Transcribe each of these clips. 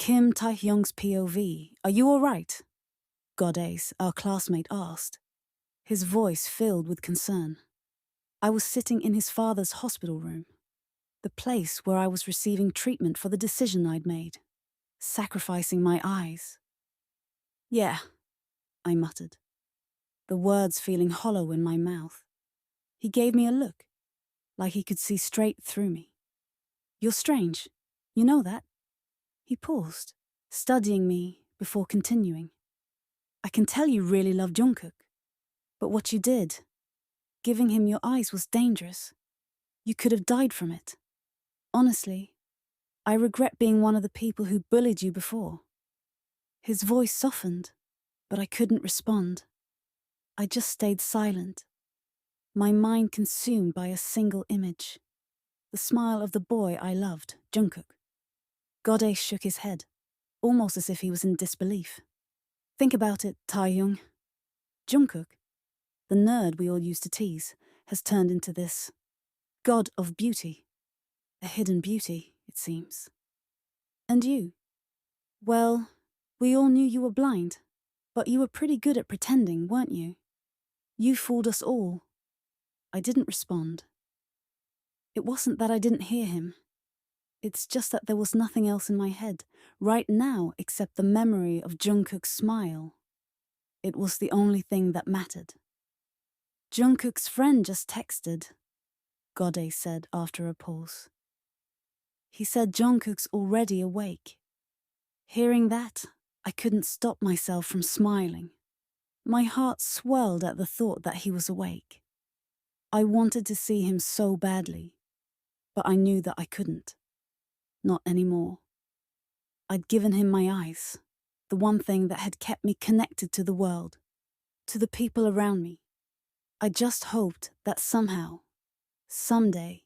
Kim Taehyung's POV. Are you alright? Godace, our classmate, asked, his voice filled with concern. I was sitting in his father's hospital room, the place where I was receiving treatment for the decision I'd made, sacrificing my eyes. Yeah, I muttered, the words feeling hollow in my mouth. He gave me a look, like he could see straight through me. You're strange, you know that? He paused, studying me before continuing. I can tell you really love Jungkook, but what you did, giving him your eyes, was dangerous. You could have died from it. Honestly, I regret being one of the people who bullied you before. His voice softened, but I couldn't respond. I just stayed silent, my mind consumed by a single image. The smile of the boy I loved, Jungkook. Godace shook his head, almost as if he was in disbelief. Think about it, Taehyung. Jungkook, the nerd we all used to tease, has turned into this god of beauty. A hidden beauty, it seems. And you? Well, we all knew you were blind, but you were pretty good at pretending, weren't you? You fooled us all. I didn't respond. It wasn't that I didn't hear him. It's just that there was nothing else in my head right now except the memory of Jungkook's smile. It was the only thing that mattered. Jungkook's friend just texted, Godace said after a pause. He said Jungkook's already awake. Hearing that, I couldn't stop myself from smiling. My heart swelled at the thought that he was awake. I wanted to see him so badly, but I knew that I couldn't. Not anymore. I'd given him my eyes, the one thing that had kept me connected to the world, to the people around me. I just hoped that somehow, someday,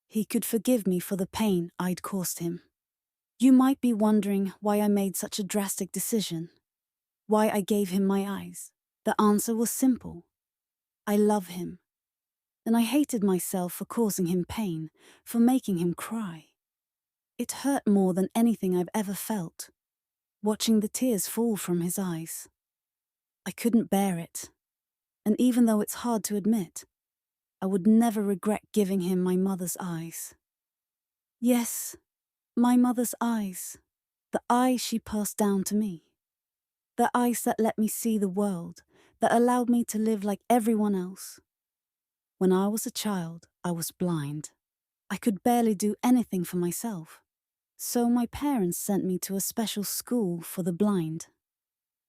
he could forgive me for the pain I'd caused him. You might be wondering why I made such a drastic decision, why I gave him my eyes. The answer was simple. I love him, and I hated myself for causing him pain, for making him cry. It hurt more than anything I've ever felt, watching the tears fall from his eyes. I couldn't bear it, and even though it's hard to admit, I would never regret giving him my mother's eyes. Yes, my mother's eyes, the eyes she passed down to me. The eyes that let me see the world, that allowed me to live like everyone else. When I was a child, I was blind. I could barely do anything for myself. So my parents sent me to a special school for the blind.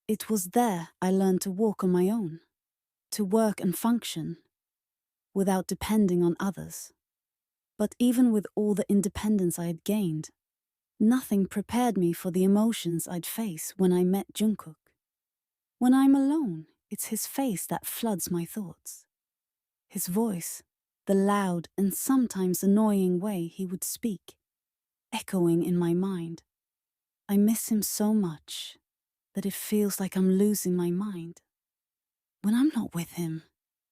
It was there I learned to walk on my own, to work and function, without depending on others. But even with all the independence I had gained, nothing prepared me for the emotions I'd face when I met Jungkook. When I'm alone, it's his face that floods my thoughts. His voice, the loud and sometimes annoying way he would speak, echoing in my mind. I miss him so much that it feels like I'm losing my mind. When I'm not with him,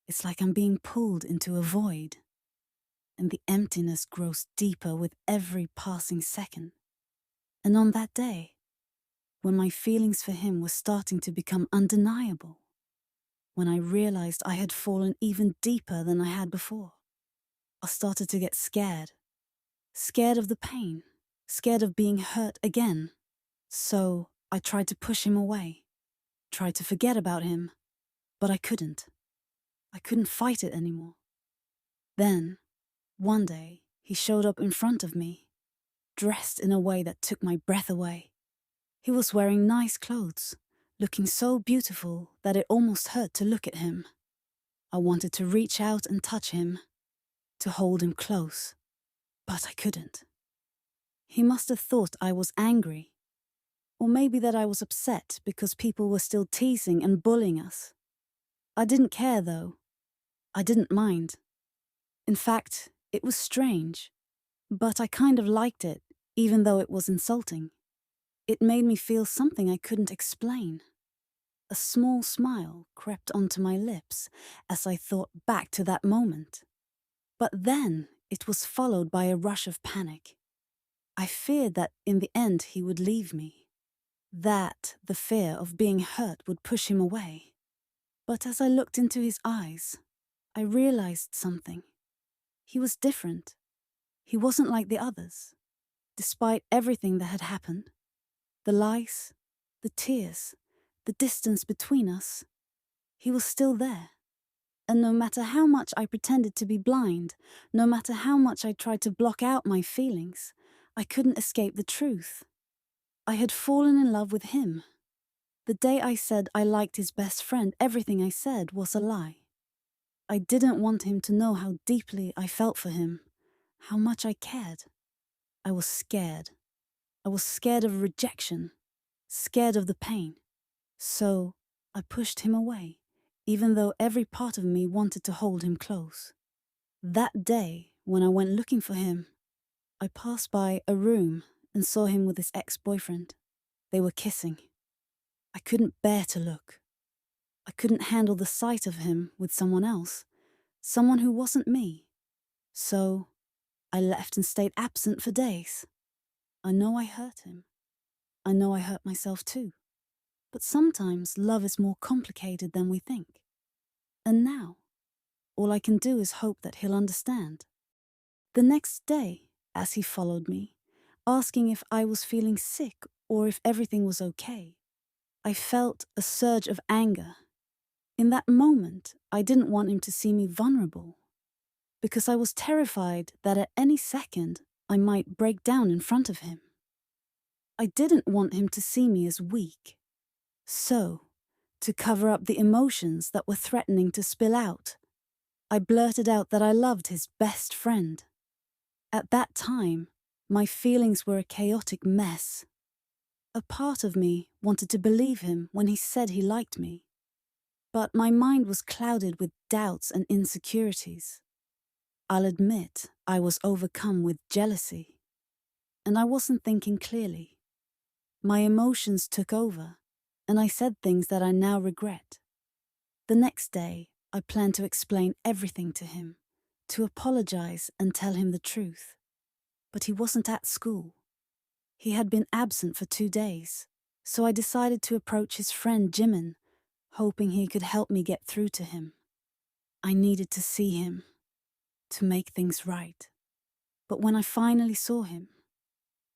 it's like I'm being pulled into a void, and the emptiness grows deeper with every passing second. And on that day, when my feelings for him were starting to become undeniable, when I realized I had fallen even deeper than I had before, I started to get scared. Scared of the pain, scared of being hurt again. So I tried to push him away, tried to forget about him, but I couldn't. I couldn't fight it anymore. Then, one day, he showed up in front of me, dressed in a way that took my breath away. He was wearing nice clothes, looking so beautiful that it almost hurt to look at him. I wanted to reach out and touch him, to hold him close, but I couldn't. He must have thought I was angry, or maybe that I was upset because people were still teasing and bullying us. I didn't care though. I didn't mind. In fact, it was strange, but I kind of liked it, even though it was insulting. It made me feel something I couldn't explain. A small smile crept onto my lips as I thought back to that moment. But then it was followed by a rush of panic. I feared that in the end he would leave me, that the fear of being hurt would push him away. But as I looked into his eyes, I realized something. He was different. He wasn't like the others. Despite everything that had happened, the lies, the tears, the distance between us, he was still there. And no matter how much I pretended to be blind, no matter how much I tried to block out my feelings, I couldn't escape the truth. I had fallen in love with him. The day I said I liked his best friend, everything I said was a lie. I didn't want him to know how deeply I felt for him, how much I cared. I was scared. I was scared of rejection, scared of the pain. So I pushed him away, even though every part of me wanted to hold him close. That day, when I went looking for him, I passed by a room and saw him with his ex-boyfriend. They were kissing. I couldn't bear to look. I couldn't handle the sight of him with someone else, someone who wasn't me. So I left and stayed absent for days. I know I hurt him. I know I hurt myself too. But sometimes love is more complicated than we think. And now, all I can do is hope that he'll understand. The next day, as he followed me, asking if I was feeling sick or if everything was okay, I felt a surge of anger. In that moment, I didn't want him to see me vulnerable, because I was terrified that at any second I might break down in front of him. I didn't want him to see me as weak. So, to cover up the emotions that were threatening to spill out, I blurted out that I loved his best friend. At that time, my feelings were a chaotic mess. A part of me wanted to believe him when he said he liked me, but my mind was clouded with doubts and insecurities. I'll admit I was overcome with jealousy, and I wasn't thinking clearly. My emotions took over, and I said things that I now regret. The next day, I planned to explain everything to him, to apologize and tell him the truth. But he wasn't at school. He had been absent for 2 days, so I decided to approach his friend Jimin, hoping he could help me get through to him. I needed to see him, to make things right. But when I finally saw him,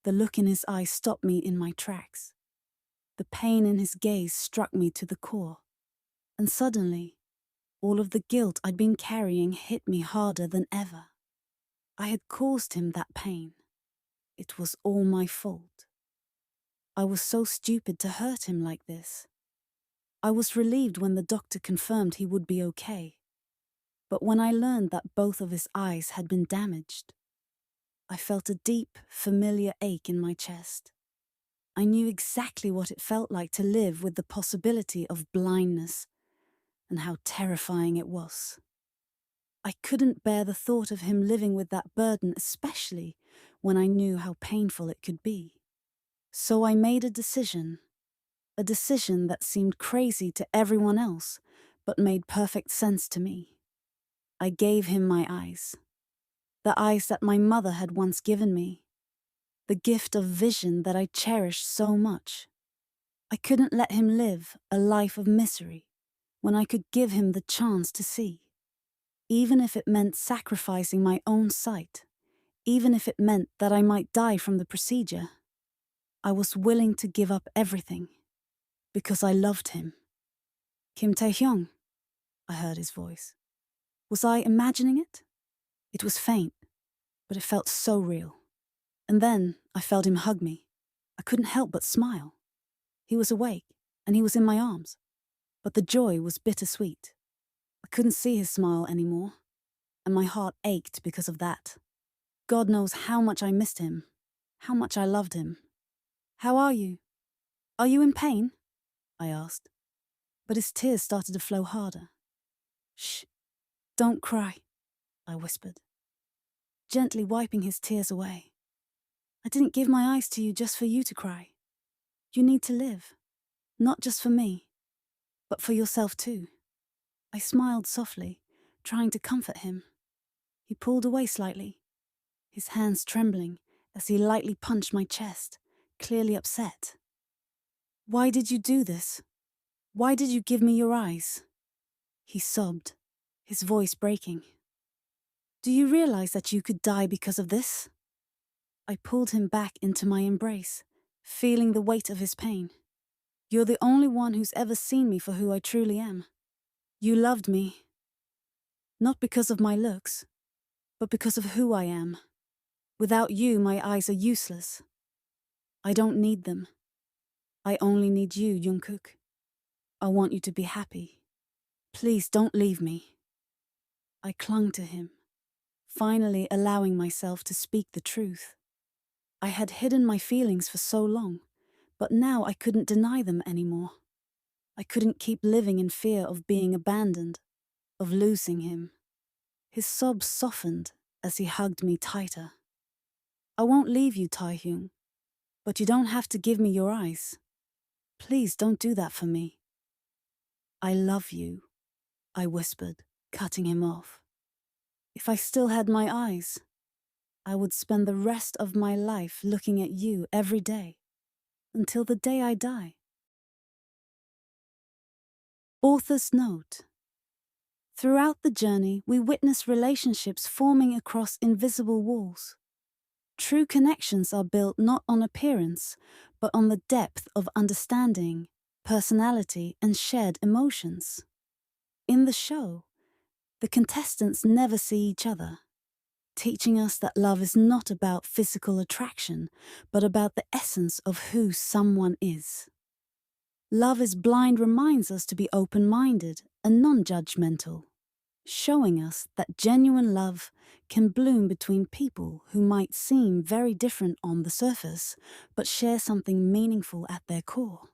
the look in his eyes stopped me in my tracks. The pain in his gaze struck me to the core, and suddenly, all of the guilt I'd been carrying hit me harder than ever. I had caused him that pain. It was all my fault. I was so stupid to hurt him like this. I was relieved when the doctor confirmed he would be okay. But when I learned that both of his eyes had been damaged, I felt a deep, familiar ache in my chest. I knew exactly what it felt like to live with the possibility of blindness and how terrifying it was. I couldn't bear the thought of him living with that burden, especially when I knew how painful it could be. So I made a decision that seemed crazy to everyone else, but made perfect sense to me. I gave him my eyes, the eyes that my mother had once given me, the gift of vision that I cherished so much. I couldn't let him live a life of misery when I could give him the chance to see. Even if it meant sacrificing my own sight, even if it meant that I might die from the procedure, I was willing to give up everything, because I loved him. Kim Taehyung, I heard his voice. Was I imagining it? It was faint, but it felt so real. And then I felt him hug me. I couldn't help but smile. He was awake, and he was in my arms, but the joy was bittersweet. I couldn't see his smile anymore, and my heart ached because of that. God knows how much I missed him, how much I loved him. How are you? Are you in pain? I asked, but his tears started to flow harder. Shh, don't cry, I whispered, gently wiping his tears away. I didn't give my eyes to you just for you to cry. You need to live, not just for me, but for yourself too. I smiled softly, trying to comfort him. He pulled away slightly, his hands trembling as he lightly punched my chest, clearly upset. "Why did you do this? Why did you give me your eyes?" He sobbed, his voice breaking. "Do you realize that you could die because of this?" I pulled him back into my embrace, feeling the weight of his pain. "You're the only one who's ever seen me for who I truly am. You loved me, not because of my looks, but because of who I am. Without you, my eyes are useless. I don't need them. I only need you, Jungkook. I want you to be happy. Please don't leave me." I clung to him, finally allowing myself to speak the truth. I had hidden my feelings for so long, but now I couldn't deny them anymore. I couldn't keep living in fear of being abandoned, of losing him. His sobs softened as he hugged me tighter. "I won't leave you, Taehyung, but you don't have to give me your eyes. Please don't do that for me." "I love you," I whispered, cutting him off. "If I still had my eyes, I would spend the rest of my life looking at you every day, until the day I die." Author's note. Throughout the journey, we witness relationships forming across invisible walls. True connections are built not on appearance, but on the depth of understanding, personality, and shared emotions. In the show, the contestants never see each other, teaching us that love is not about physical attraction, but about the essence of who someone is. Love is Blind reminds us to be open-minded and non-judgmental, showing us that genuine love can bloom between people who might seem very different on the surface, but share something meaningful at their core.